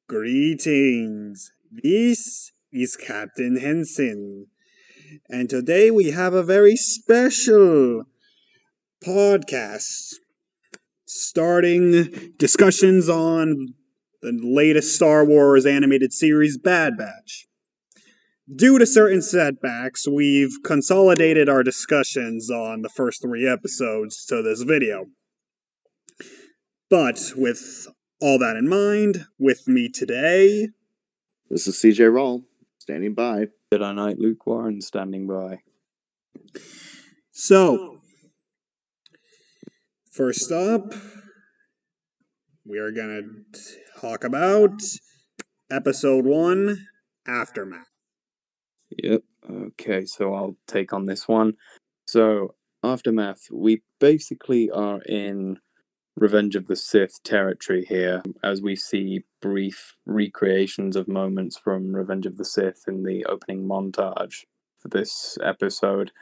Greetings. This is Captain Henson, and today we have a very special podcast starting discussions on the latest Star Wars animated series Bad Batch. Due to certain setbacks, we've consolidated our discussions on the first 3 episodes to this video. But with all that in mind, with me today, this is CJ Rawl, standing by. Jedi Knight Luke Warren standing by. So, first up, we are going to talk about Episode 1, Aftermath. Yep, okay, so I'll take on this one. So, Aftermath, we basically are in Revenge of the Sith territory here, as we see brief recreations of moments from Revenge of the Sith in the opening montage for this episode.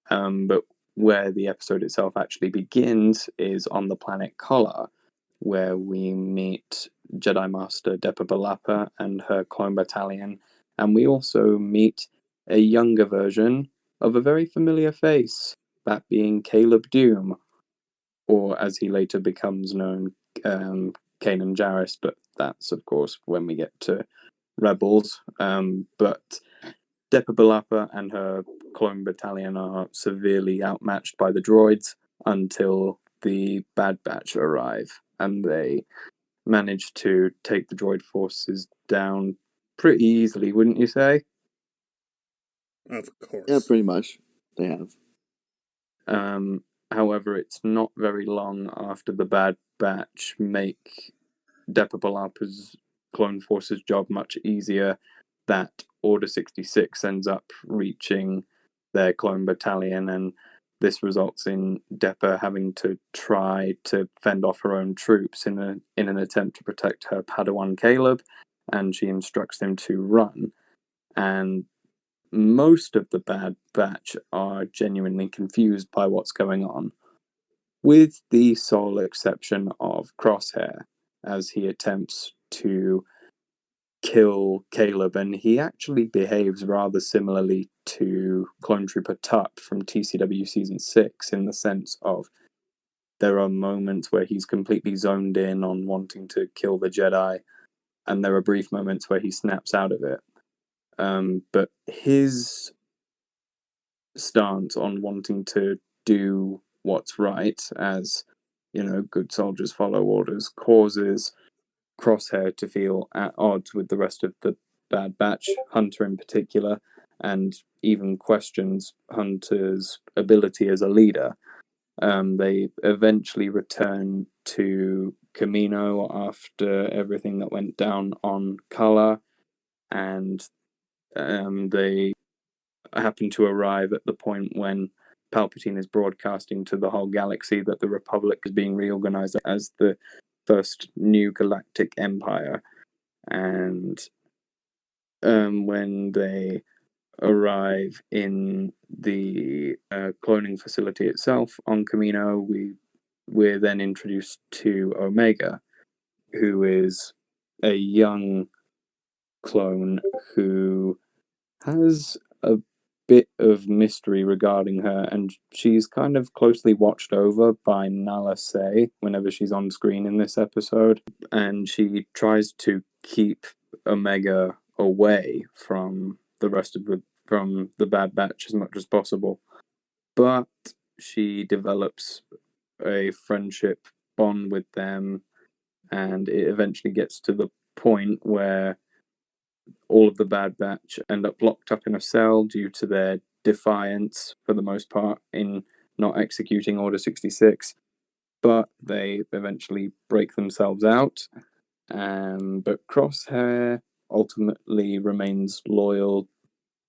But where the episode itself actually begins is on the planet Kala, where we meet Jedi Master Depa Billapa and her clone battalion, and we also meet a younger version of a very familiar face, that being Caleb Doom, or as he later becomes known, Kanan Jarrus, but that's, of course, when we get to Rebels. But Depa Billapa and her clone battalion are severely outmatched by the droids until the Bad Batch arrive, and they manage to take the droid forces down pretty easily, wouldn't you say? Of course. Yeah, pretty much. They have. However, it's not very long after the Bad Batch make Depa Billapa's clone forces' job much easier that Order 66 ends up reaching their clone battalion, and this results in Depa having to try to fend off her own troops in an attempt to protect her Padawan Caleb, and she instructs him to run. And most of the Bad Batch are genuinely confused by what's going on, with the sole exception of Crosshair, as he attempts to kill Caleb, and he actually behaves rather similarly to Clone Trooper Tup from TCW Season 6, in the sense of there are moments where he's completely zoned in on wanting to kill the Jedi, and there are brief moments where he snaps out of it. But his stance on wanting to do what's right, as, you know, good soldiers follow orders, causes Crosshair to feel at odds with the rest of the Bad Batch, Hunter in particular, and even questions Hunter's ability as a leader. They eventually return to Camino after everything that went down on Kala, and they happen to arrive at the point when Palpatine is broadcasting to the whole galaxy that the Republic is being reorganized as the first new galactic empire. And when they arrive in the cloning facility itself on Camino, we're then introduced to Omega, who is a young clone who has a bit of mystery regarding her, and she's kind of closely watched over by Nala Se whenever she's on screen in this episode, and she tries to keep Omega away from the rest of the Bad Batch as much as possible, but she develops a friendship bond with them, and it eventually gets to the point where all of the Bad Batch end up locked up in a cell due to their defiance, for the most part, in not executing Order 66. But they eventually break themselves out. But Crosshair ultimately remains loyal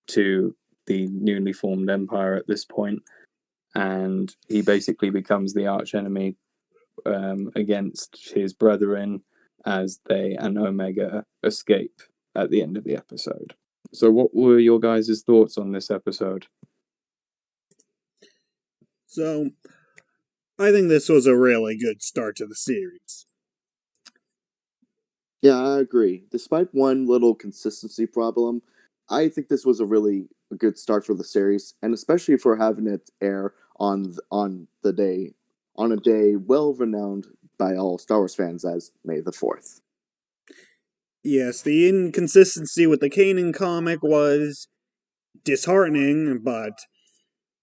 to the newly formed Empire at this point, and he basically becomes the archenemy against his brethren as they and Omega escape at the end of the episode. So what were your guys' thoughts on this episode? So, I think this was a really good start to the series. Yeah, I agree. Despite one little consistency problem, I think this was a really good start for the series, and especially for having it air on a day well renowned by all Star Wars fans as May the 4th. Yes, the inconsistency with the Kanan comic was disheartening, but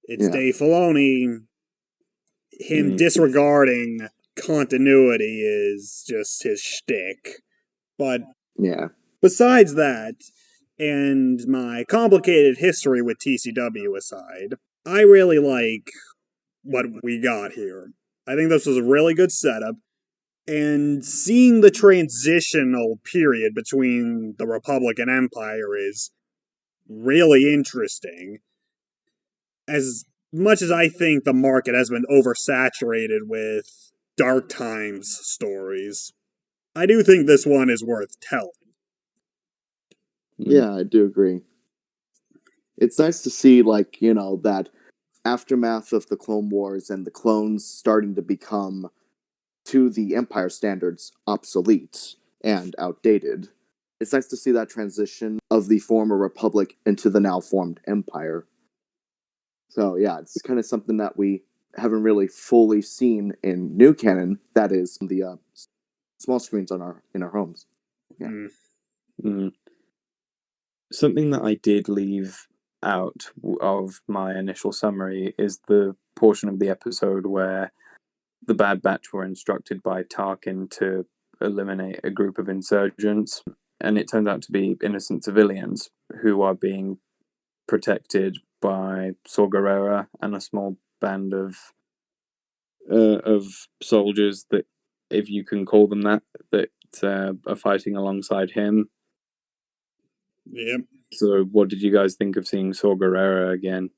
it's Yeah, Dave Filoni. Him Mm. disregarding continuity is just his shtick. But yeah. besides that, and my complicated history with TCW aside, I really like what we got here. I think this was a really good setup, and seeing the transitional period between the Republic and Empire is really interesting. As much as I think the market has been oversaturated with Dark Times stories, I do think this one is worth telling. Mm. Yeah, I do agree. It's nice to see, like, that aftermath of the Clone Wars and the clones starting to become, to the Empire standards, obsolete and outdated. It's nice to see that transition of the former Republic into the now formed Empire. So, yeah, it's kind of something that we haven't really fully seen in new canon. That is the small screens in our homes. Yeah. Mm. Something that I did leave out of my initial summary is the portion of the episode where the Bad Batch were instructed by Tarkin to eliminate a group of insurgents, and it turned out to be innocent civilians who are being protected by Saw Gerrera and a small band of soldiers that, if you can call them that are fighting alongside him. Yep. So, what did you guys think of seeing Saw Gerrera again?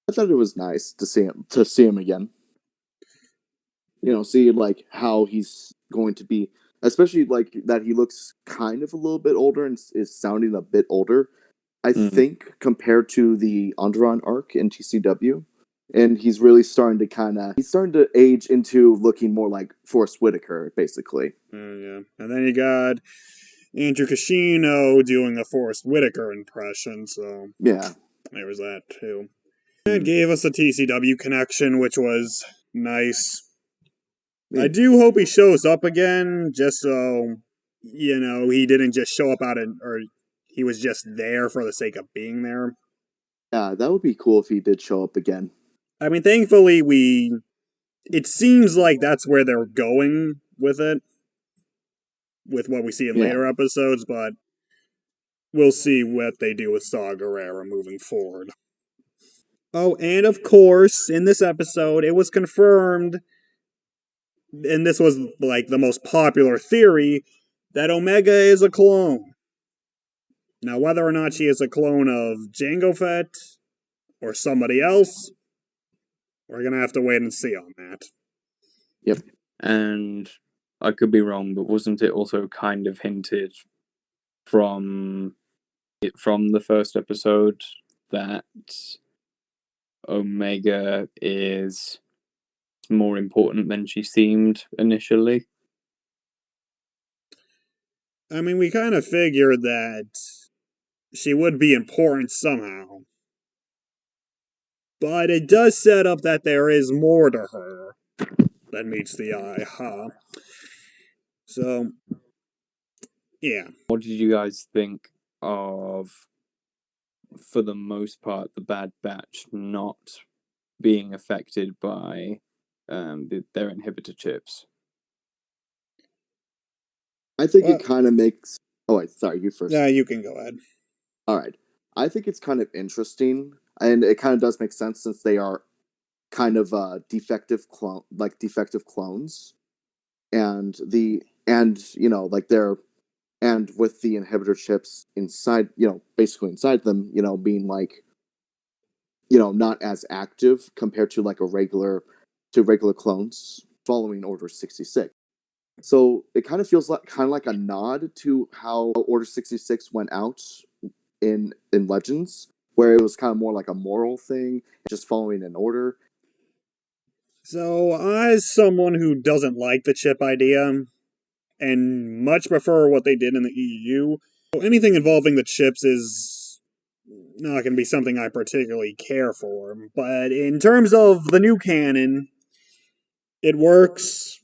I thought it was nice to see him again. See like how he's going to be, especially like that he looks kind of a little bit older and is sounding a bit older. I think compared to the Onderon arc in TCW, and he's really starting to age into looking more like Forrest Whitaker, basically. Yeah. And then you got Andrew Kashino doing a Forrest Whitaker impression, so Yeah, there was that too. It gave us a TCW connection, which was nice. I do hope he shows up again, just so, he didn't just show up or he was just there for the sake of being there. yeah, that would be cool if he did show up again. I mean, thankfully, it seems like that's where they're going with it, with what we see in later episodes, but we'll see what they do with Saw Gerrera moving forward. Oh, and of course, in this episode, it was confirmed, and this was like the most popular theory, that Omega is a clone. Now, whether or not she is a clone of Jango Fett or somebody else, we're gonna have to wait and see on that. Yep. And I could be wrong, but wasn't it also kind of hinted from the first episode that Omega is more important than she seemed initially? I mean, we kind of figured that she would be important somehow. But it does set up that there is more to her than meets the eye, huh? So, yeah. What did you guys think of, for the most part, the Bad Batch not being affected by their inhibitor chips? I think it kind of makes. Oh, wait, sorry, you first. Yeah, you can go ahead. All right. I think it's kind of interesting, and it kind of does make sense since they are kind of defective clones, and like they're and with the inhibitor chips inside, basically inside them, being like, not as active compared to like regular clones following Order 66. So it kind of feels like a nod to how Order 66 went out in Legends, where it was kind of more like a moral thing, just following an order. So, as someone who doesn't like the chip idea, and much prefer what they did in the EU. Anything involving the chips is not going to be something I particularly care for, but in terms of the new canon, it works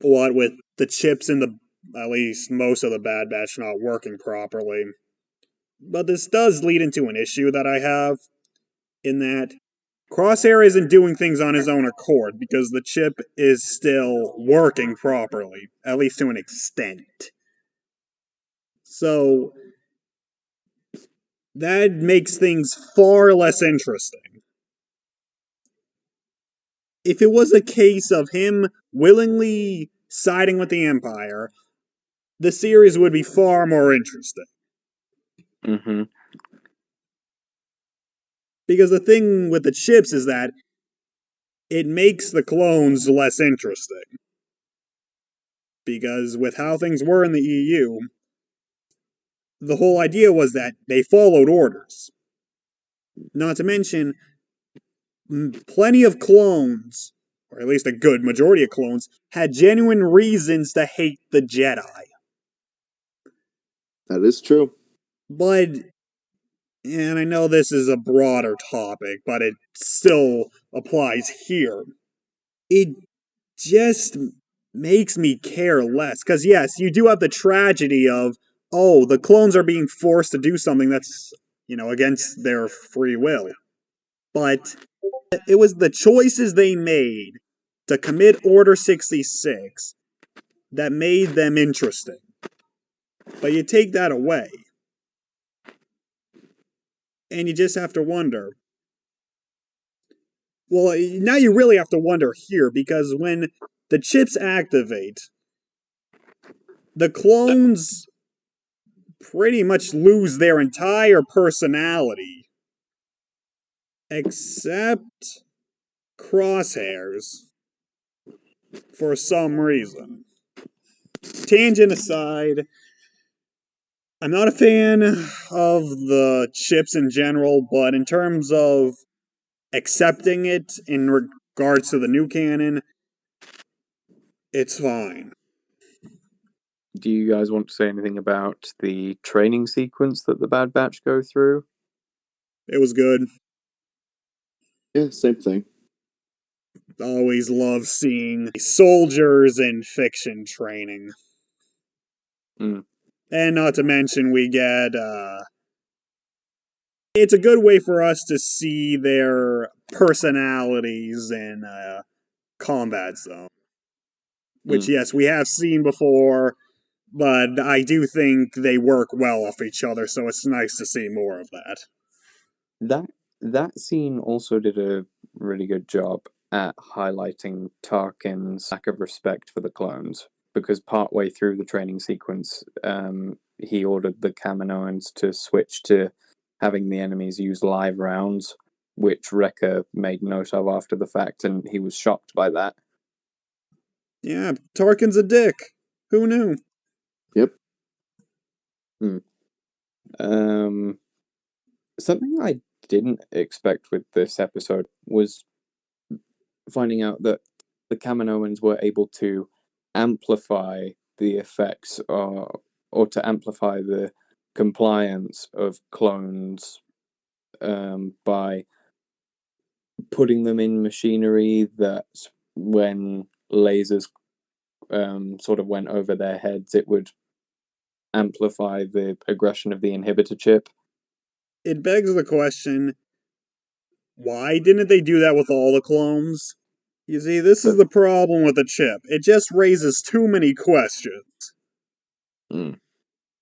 what with the chips in the at least most of the Bad Batch not working properly. But this does lead into an issue that I have, in that Crosshair isn't doing things on his own accord because the chip is still working properly, at least to an extent. So that makes things far less interesting. If it was a case of him willingly siding with the Empire, the series would be far more interesting. Mm-hmm. Because the thing with the chips is that it makes the clones less interesting. Because with how things were in the EU, the whole idea was that they followed orders. Not to mention, plenty of clones, or at least a good majority of clones, had genuine reasons to hate the Jedi. That is true. But, and I know this is a broader topic, but it still applies here. It just makes me care less. Because, yes, you do have the tragedy of, oh, the clones are being forced to do something that's, against their free will. But it was the choices they made to commit Order 66 that made them interesting. But you take that away, and you just have to wonder. Well, now you really have to wonder here, because when the chips activate, the clones pretty much lose their entire personality, except Crosshairs, for some reason. Tangent aside, I'm not a fan of the chips in general, but in terms of accepting it in regards to the new canon, it's fine. Do you guys want to say anything about the training sequence that the Bad Batch go through? It was good. Yeah, same thing. Always love seeing soldiers in fiction training. Mm. And not to mention, we get, it's a good way for us to see their personalities in combat zone. Which, yes, we have seen before, but I do think they work well off each other, so it's nice to see more of that. That scene also did a really good job at highlighting Tarkin's lack of respect for the clones, because partway through the training sequence, he ordered the Kaminoans to switch to having the enemies use live rounds, which Wrecker made note of after the fact, and he was shocked by that. Yeah, Tarkin's a dick. Who knew? Yep. Something I didn't expect with this episode was finding out that the Kaminoans were able to amplify the effects or to amplify the compliance of clones by putting them in machinery that when lasers sort of went over their heads, it would amplify the aggression of the inhibitor chip. It begs the question, why didn't they do that with all the clones? You see, this is the problem with the chip. It just raises too many questions.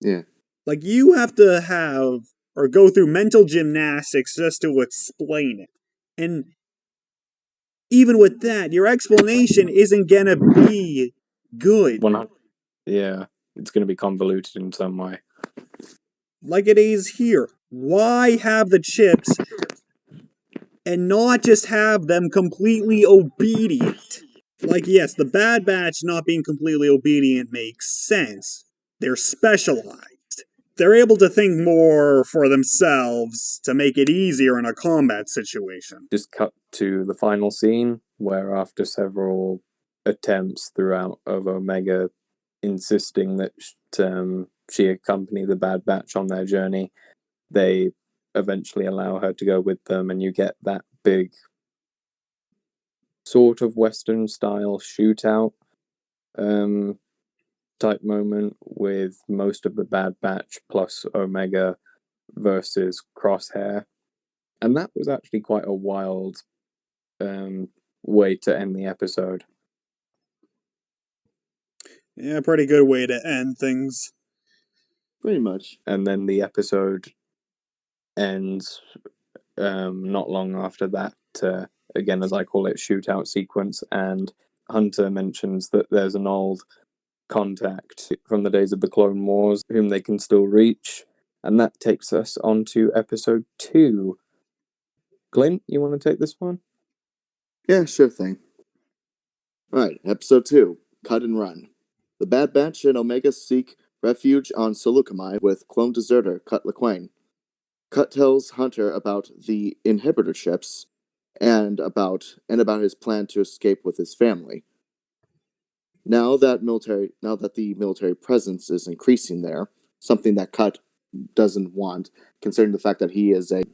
Yeah. Like, you have to have, or go through mental gymnastics just to explain it. And even with that, your explanation isn't gonna be good. Yeah, it's going to be convoluted in some way. Like it is here. Why have the chips and not just have them completely obedient? Like, yes, the Bad Batch not being completely obedient makes sense. They're specialized. They're able to think more for themselves to make it easier in a combat situation. Just cut to the final scene, where after several attempts throughout of Omega insisting that she accompany the Bad Batch on their journey, they eventually allow her to go with them, and you get that big sort of Western style shootout type moment with most of the Bad Batch plus Omega versus Crosshair. And that was actually quite a wild way to end the episode. Yeah, pretty good way to end things. Pretty much. And then the episode ends not long after that, again, as I call it, shootout sequence, and Hunter mentions that there's an old contact from the days of the Clone Wars whom they can still reach, and that takes us on to episode 2. Clint, you want to take this one? Yeah, sure thing. Alright, episode 2, Cut and Run. The Bad Batch and Omega seek refuge on Seleucami with clone deserter Cut Lawquane. Cut tells Hunter about the inhibitor chips and about his plan to escape with his family. Now that the military presence is increasing there, something that Cut doesn't want, considering the fact that he is a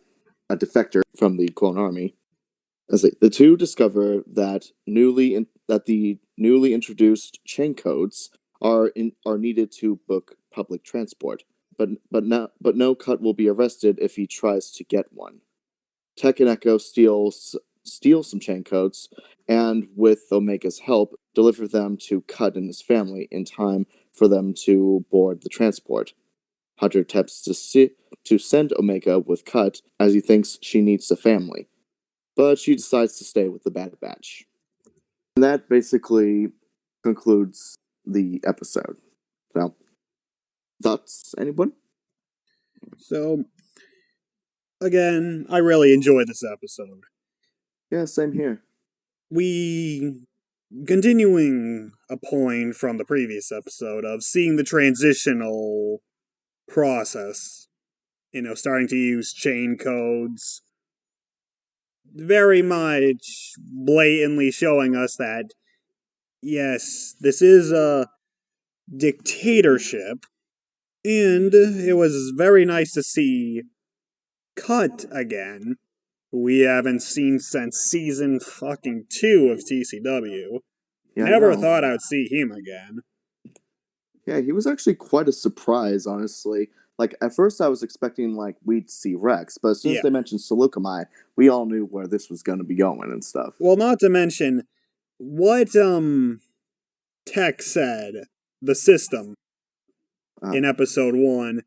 defector from the clone army. The two discover that the newly introduced chain codes are needed to book public transport, but no Cut will be arrested if he tries to get one. Tech and Echo steal some chain codes, and with Omega's help, deliver them to Cut and his family in time for them to board the transport. Hunter attempts to send Omega with Cut as he thinks she needs a family, but she decides to stay with the Bad Batch. And that basically concludes the episode. So, thoughts, anyone? So, again, I really enjoyed this episode. Yeah, same here. Continuing a point from the previous episode of seeing the transitional process, starting to use chain codes, very much blatantly showing us that, yes, this is a dictatorship, and it was very nice to see Cut again, who we haven't seen since season fucking 2 of TCW. Yeah, Never thought I'd see him again. Yeah, he was actually quite a surprise, honestly. Like, at first I was expecting, we'd see Rex, but as soon as they mentioned Seleucami, we all knew where this was going to be going and stuff. Well, not to mention, what, Tech said, the system, in episode 1,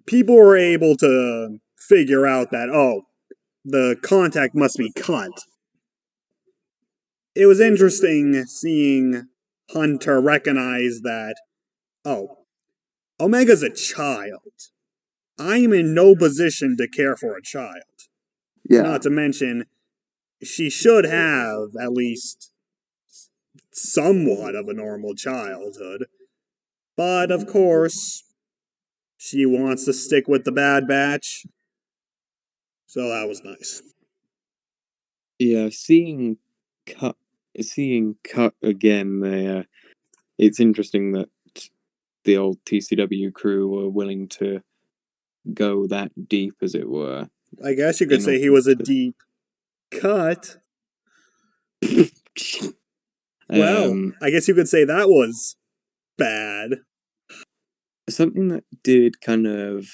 people were able to figure out that, the contact must be Cut. It was interesting seeing Hunter recognize that, Omega's a child. I'm in no position to care for a child. Yeah. Not to mention, she should have at least somewhat of a normal childhood. But of course, she wants to stick with the Bad Batch. So that was nice. Yeah, seeing Cut again there, it's interesting that the old TCW crew were willing to go that deep, as it were. I guess you could say he was a deep cut. Well, I guess you could say that was bad. Something that did kind of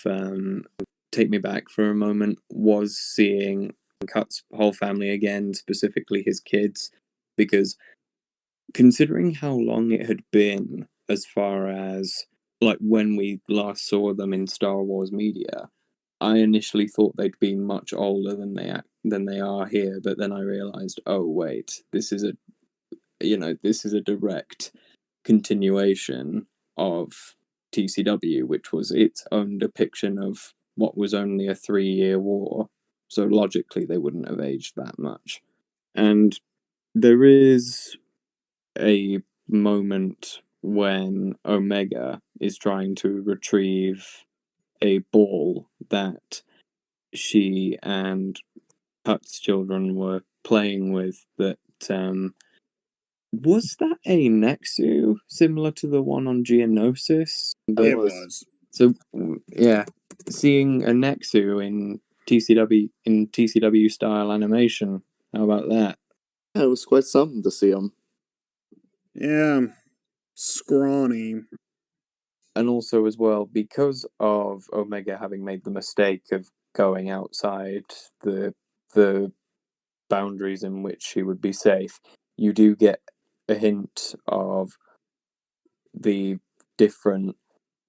take me back for a moment was seeing Cut's whole family again, specifically his kids, because considering how long it had been as far as when we last saw them in Star Wars media, I initially thought they'd been much older than they are here, but then I realized, oh wait, this is a direct continuation of TCW, which was its own depiction of what was only a 3-year war. So logically, they wouldn't have aged that much. And there is a moment when Omega is trying to retrieve a ball that she and Cut's children were playing with that Was that a Nexu similar to the one on Geonosis? It was. So yeah, seeing a Nexu in TCW style animation. How about that? Yeah, it was quite something to see him. Yeah, scrawny. And also as well, because of Omega having made the mistake of going outside the boundaries in which she would be safe, you do get a hint of the different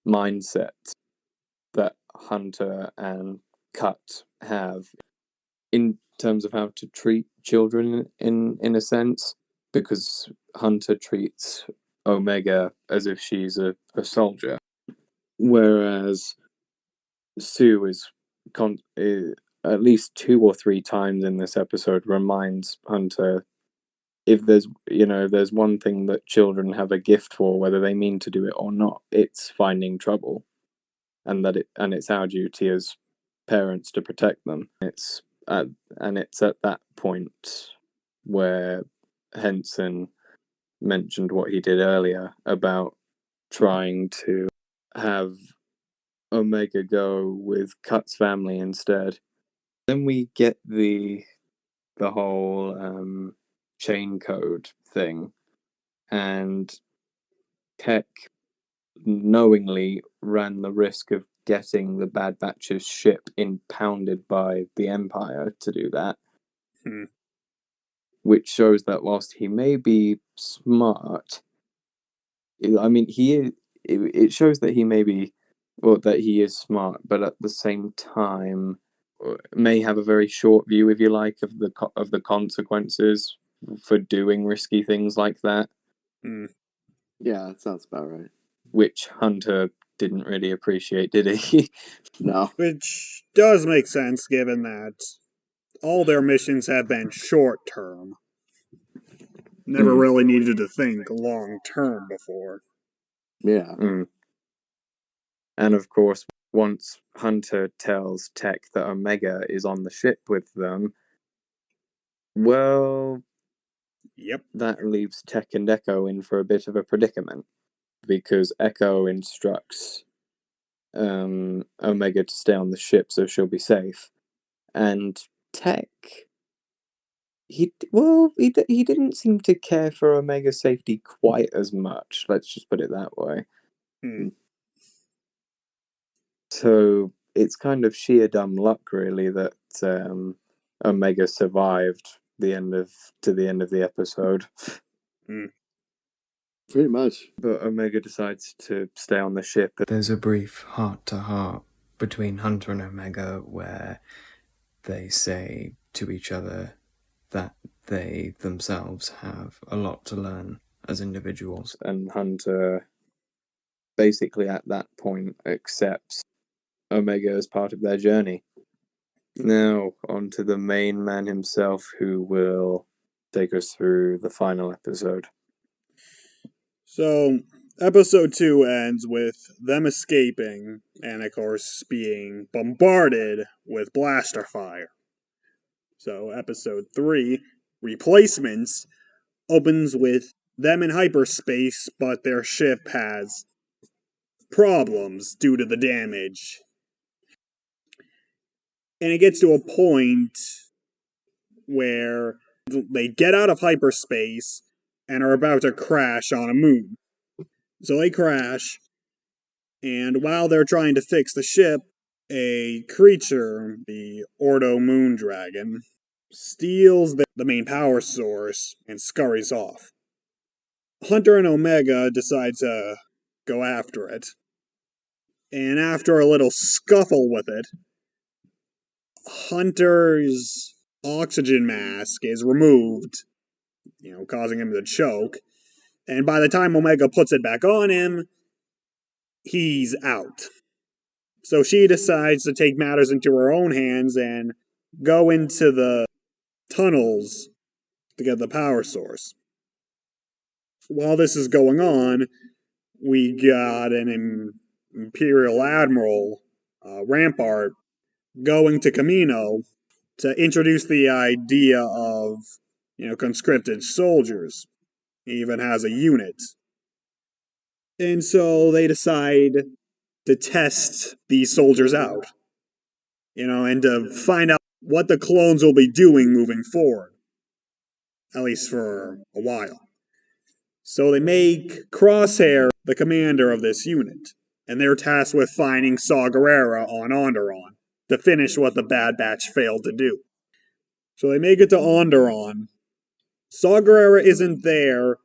mindsets that Hunter and Cut have in terms of how to treat children in a sense, because Hunter treats Omega as if she's a soldier, whereas Sue at least 2 or 3 times in this episode reminds Hunter, if there's one thing that children have a gift for, whether they mean to do it or not, it's finding trouble, and it's our duty as parents to protect them. It's at that point where Henson mentioned what he did earlier about trying to have Omega go with Cut's family instead. Then we get the whole chain code thing, and Tech knowingly ran the risk of getting the Bad Batch's ship impounded by the Empire to do that. Which shows that whilst he may be smart, I mean, it shows that he may be, well, that he is smart, but at the same time, may have a very short view, if you like, of the consequences for doing risky things like that. Yeah, that sounds about right. Which Hunter didn't really appreciate, did he? No. Which does make sense given that all their missions have been short term. Never really needed to think long term before. Yeah. And of course, once Hunter tells Tech that Omega is on the ship with them, well, Yep. that leaves Tech and Echo in for a bit of a predicament, because Echo instructs Omega to stay on the ship so she'll be safe, and Tech, he didn't seem to care for Omega's safety quite as much. Let's just put it that way. So it's kind of sheer dumb luck, really, that Omega survived the end of the episode. Pretty much. But Omega decides to stay on the ship. There's a brief heart-to-heart between Hunter and Omega where they say to each other that they themselves have a lot to learn as individuals. And Hunter basically at that point accepts Omega as part of their journey. Now, on to the main man himself, who will take us through the final episode. So, episode 2 ends with them escaping, and of course being bombarded with blaster fire. So, episode 3, Replacements, opens with them in hyperspace, but their ship has problems due to the damage. And it gets to a point where they get out of hyperspace and are about to crash on a moon. So they crash, and while they're trying to fix the ship, a creature, the Ordo Moon Dragon, steals the main power source and scurries off. Hunter and Omega decide to go after it. And after a little scuffle with it, Hunter's oxygen mask is removed, causing him to choke. And by the time Omega puts it back on him, he's out. So she decides to take matters into her own hands and go into the tunnels to get the power source. While this is going on, we got an Imperial Admiral, Rampart, going to Camino to introduce the idea of, conscripted soldiers. He even has a unit. And so they decide to test these soldiers out, and to find out what the clones will be doing moving forward, at least for a while. So they make Crosshair the commander of this unit, and they're tasked with finding Saw Gerrera on Onderon to finish what the Bad Batch failed to do. So they make it to Onderon. Saw Gerrera isn't there,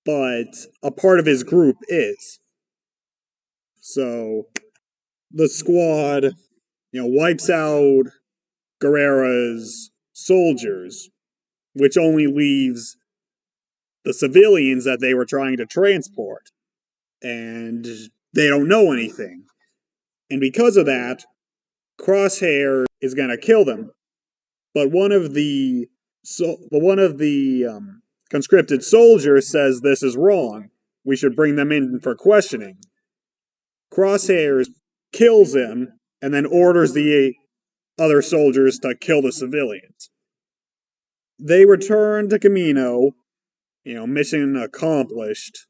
but a part of his group is. So the squad, wipes out Gerrera's soldiers, which only leaves the civilians that they were trying to transport. And they don't know anything. And because of that, Crosshair is going to kill them. But one of the conscripted soldiers says this is wrong. We should bring them in for questioning. Crosshair kills him and then orders the other soldiers to kill the civilians. They return to Camino, mission accomplished.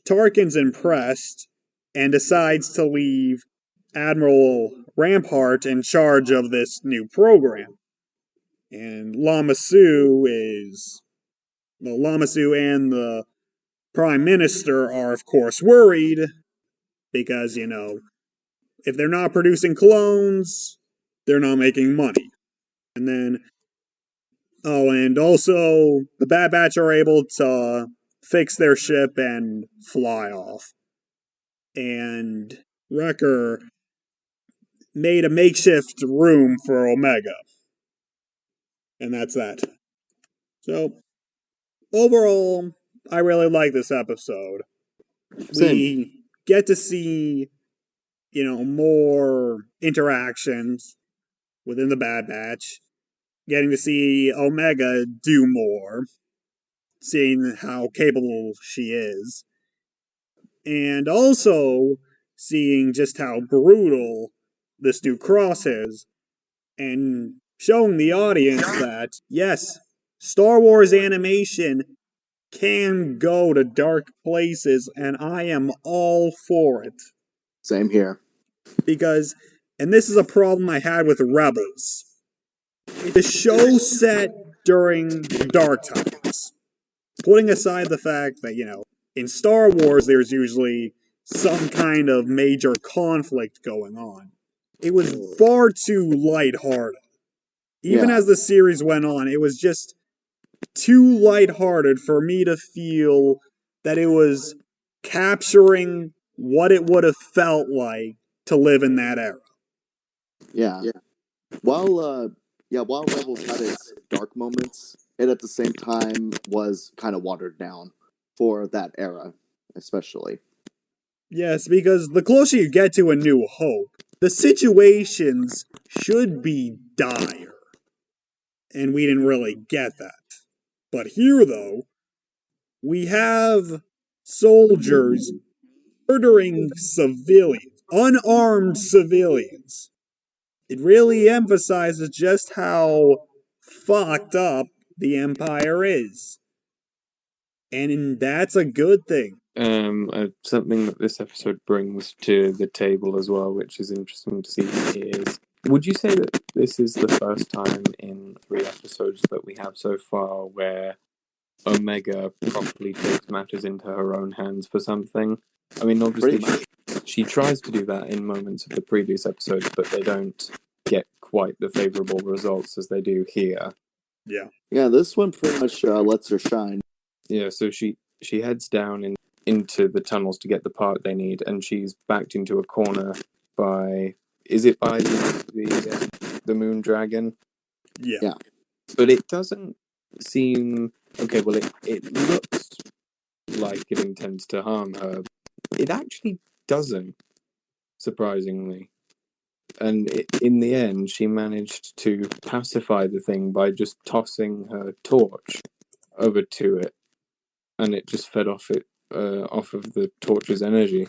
Tarkin's impressed and decides to leave Admiral Rampart in charge of this new program. And Lamassu and the Prime Minister are, of course, worried because, if they're not producing clones, they're not making money. And then, and also, the Bad Batch are able to fix their ship and fly off. And Wrecker made a makeshift room for Omega. And that's that. So, overall, I really like this episode. Same. We get to see, more interactions within the Bad Batch. Getting to see Omega do more. Seeing how capable she is. And also seeing just how brutal this new Cross is. And showing the audience that, yes, Star Wars animation can go to dark places, and I am all for it. Same here. Because, and this is a problem I had with Rebels. It's a show set during the dark times. Putting aside the fact that, in Star Wars there's usually some kind of major conflict going on. It was far too lighthearted. Even as the series went on, it was just too lighthearted for me to feel that it was capturing what it would have felt like to live in that era. Yeah. While Rebels had its dark moments, it at the same time was kind of watered down for that era, especially. Yes, because the closer you get to A New Hope, the situations should be dire. And we didn't really get that. But here, though, we have soldiers murdering civilians, unarmed civilians. It really emphasizes just how fucked up the Empire is. And that's a good thing. Something that this episode brings to the table as well, which is interesting to see, is would you say that this is the first time in 3 episodes that we have so far where Omega properly takes matters into her own hands for something? I mean, obviously, she tries to do that in moments of the previous episodes, but they don't get quite the favourable results as they do here. Yeah. Yeah, this one pretty much lets her shine. Yeah, so she heads down into the tunnels to get the part they need, and she's backed into a corner by... Is it by the Moon Dragon? Yeah. But it doesn't seem... Okay, well, it looks like it intends to harm her. It actually doesn't, surprisingly. And in the end, she managed to pacify the thing by just tossing her torch over to it, and it just fed off of the torch's energy.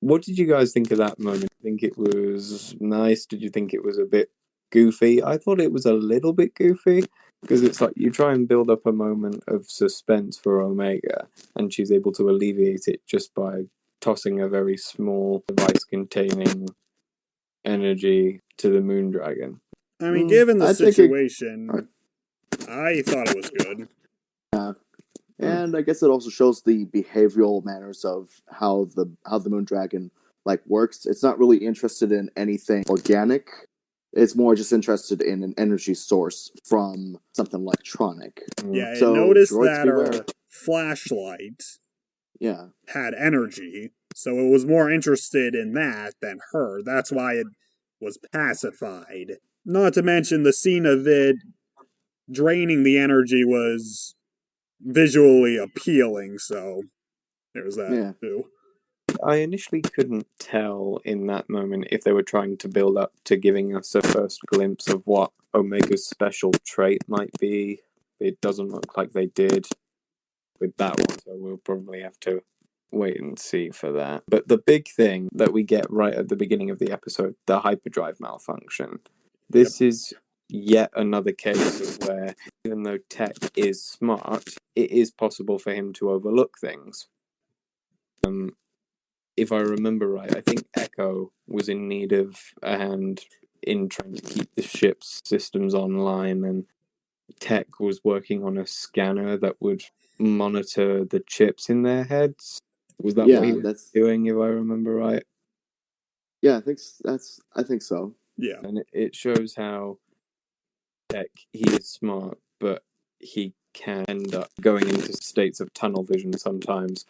What did you guys think of that moment? Think it was nice? Did you think it was a bit goofy? I thought it was a little bit goofy, Because it's like you try and build up a moment of suspense for Omega, and she's able to alleviate it just by tossing a very small device containing energy to the Moondragon. I mean, given the I think situation, I thought it was good. And I guess it also shows the behavioral manners of how the Moondragon works. It's not really interested in anything organic. It's more just interested in an energy source from something electronic. Yeah, So, it noticed droids that beware. our flashlight Yeah. had energy, so it was more interested in that than her. That's why it was pacified. Not to mention the scene of it draining the energy was visually appealing, so there's that too. I initially couldn't tell in that moment if they were trying to build up to giving us a first glimpse of what Omega's special trait might be. It doesn't look like they did with that one, so we'll probably have to wait and see for that. But the big thing that we get right at the beginning of the episode, the hyperdrive malfunction, this is yet another case of where, even though Tech is smart, it is possible for him to overlook things. If I remember right, I think Echo was in need of a hand in trying to keep the ship's systems online, and Tech was working on a scanner that would monitor the chips in their heads. Was that what he was doing, if I remember right? Yeah, I think so. Yeah. And it shows how Tech, he is smart, but he can end up going into states of tunnel vision sometimes,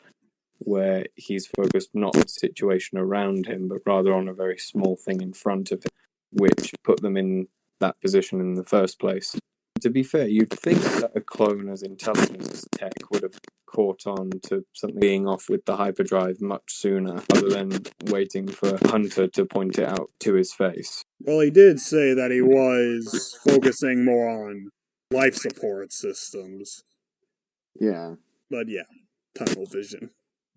where he's focused not on the situation around him, but rather on a very small thing in front of him, which put them in that position in the first place. To be fair, you'd think that a clone as intelligent as Tech would have caught on to something being off with the hyperdrive much sooner, other than waiting for Hunter to point it out to his face. Well, he did say that he was focusing more on life support systems. Yeah. But yeah, tunnel vision.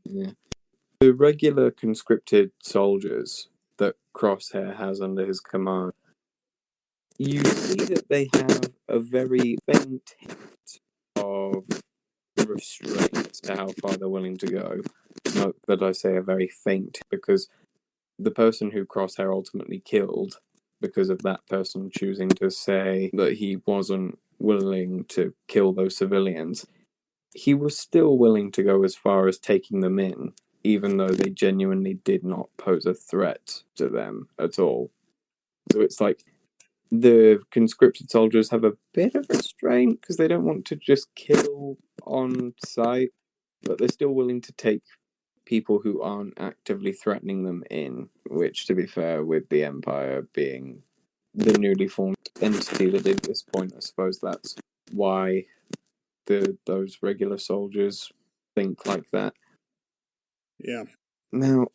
Yeah. The regular conscripted soldiers that Crosshair has under his command, you see that they have a very faint hint of restraint to how far they're willing to go. Note that I say a very faint, because the person who Crosshair ultimately killed, because of that person choosing to say that he wasn't willing to kill those civilians, he was still willing to go as far as taking them in, even though they genuinely did not pose a threat to them at all. So it's like the conscripted soldiers have a bit of restraint because they don't want to just kill on sight, but they're still willing to take people who aren't actively threatening them in, which, to be fair, with the Empire being the newly formed entity that at this point, I suppose that's why those regular soldiers think like that. Yeah. Now,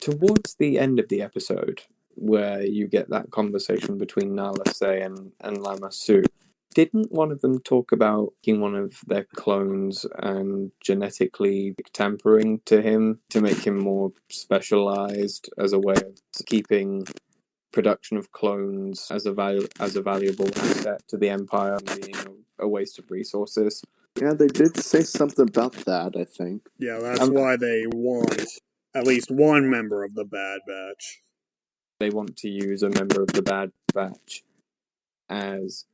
towards the end of the episode, where you get that conversation between Nala Se and Lama Su, didn't one of them talk about taking one of their clones and genetically tampering to him to make him more specialized as a way of keeping production of clones as a valuable asset to the Empire and being a waste of resources? Yeah, they did say something about that, I think. Yeah, that's why they want at least one member of the Bad Batch. They want to use a member of the Bad Batch as,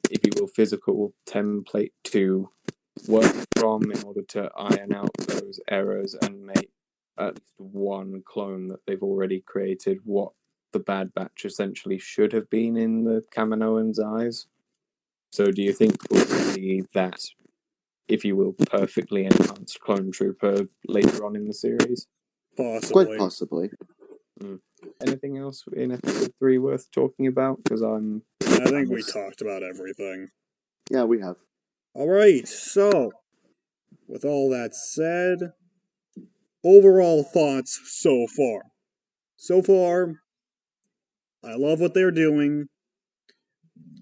if you will, physical template to work from in order to iron out those errors and make at least one clone that they've already created what the Bad Batch essentially should have been in the Kaminoan's eyes. So do you think we'll see that, if you will, perfectly enhanced clone trooper later on in the series? Possibly. Quite possibly. Anything else in episode 3 worth talking about? Because I think we talked about everything. Yeah, we have. Alright, so, with all that said, overall thoughts so far. So far, I love what they're doing.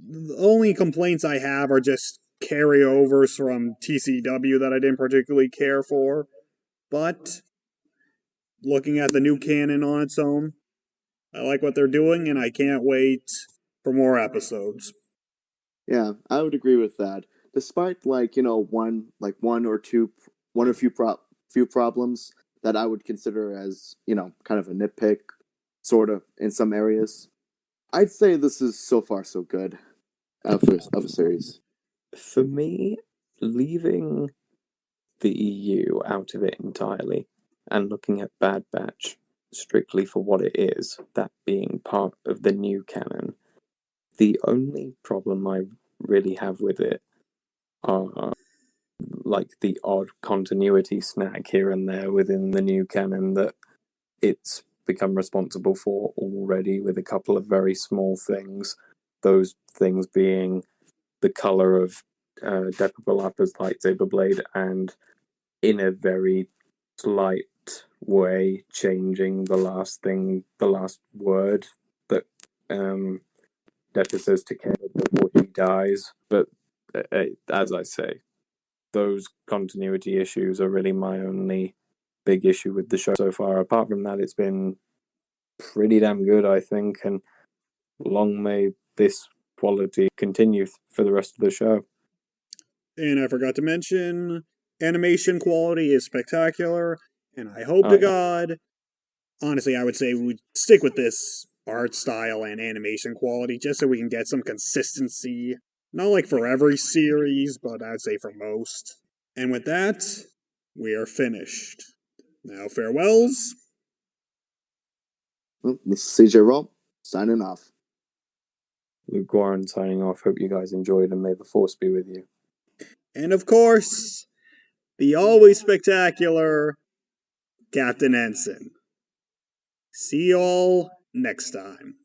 The only complaints I have are just carryovers from TCW that I didn't particularly care for. But, looking at the new canon on its own, I like what they're doing, and I can't wait for more episodes. Yeah, I would agree with that. Despite one or few problems that I would consider as kind of a nitpick, sort of in some areas, I'd say this is so far so good of a series. For me, leaving the EU out of it entirely and looking at Bad Batch strictly for what it is, that being part of the new canon, the only problem I really have with it are like the odd continuity snag here and there within the new canon that it's become responsible for already, with a couple of very small things. Those things being the color of Depa Billappa's lightsaber blade, and in a very slight way changing the last word that Depa says to Caleb before he dies. But as I say, those continuity issues are really my only big issue with the show so far. Apart from that, it's been pretty damn good, I think, and long may this quality continue for the rest of the show. And I forgot to mention, animation quality is spectacular, and I hope to God, honestly, I would say we stick with this art style and animation quality just so we can get some consistency. Not like for every series, but I'd say for most. And with that, we are finished. Now, farewells. Well, this is CJ Rawl, signing off. Luke Warren signing off. Hope you guys enjoyed, and may the force be with you. And of course, the always spectacular Captain Henson. See y'all next time.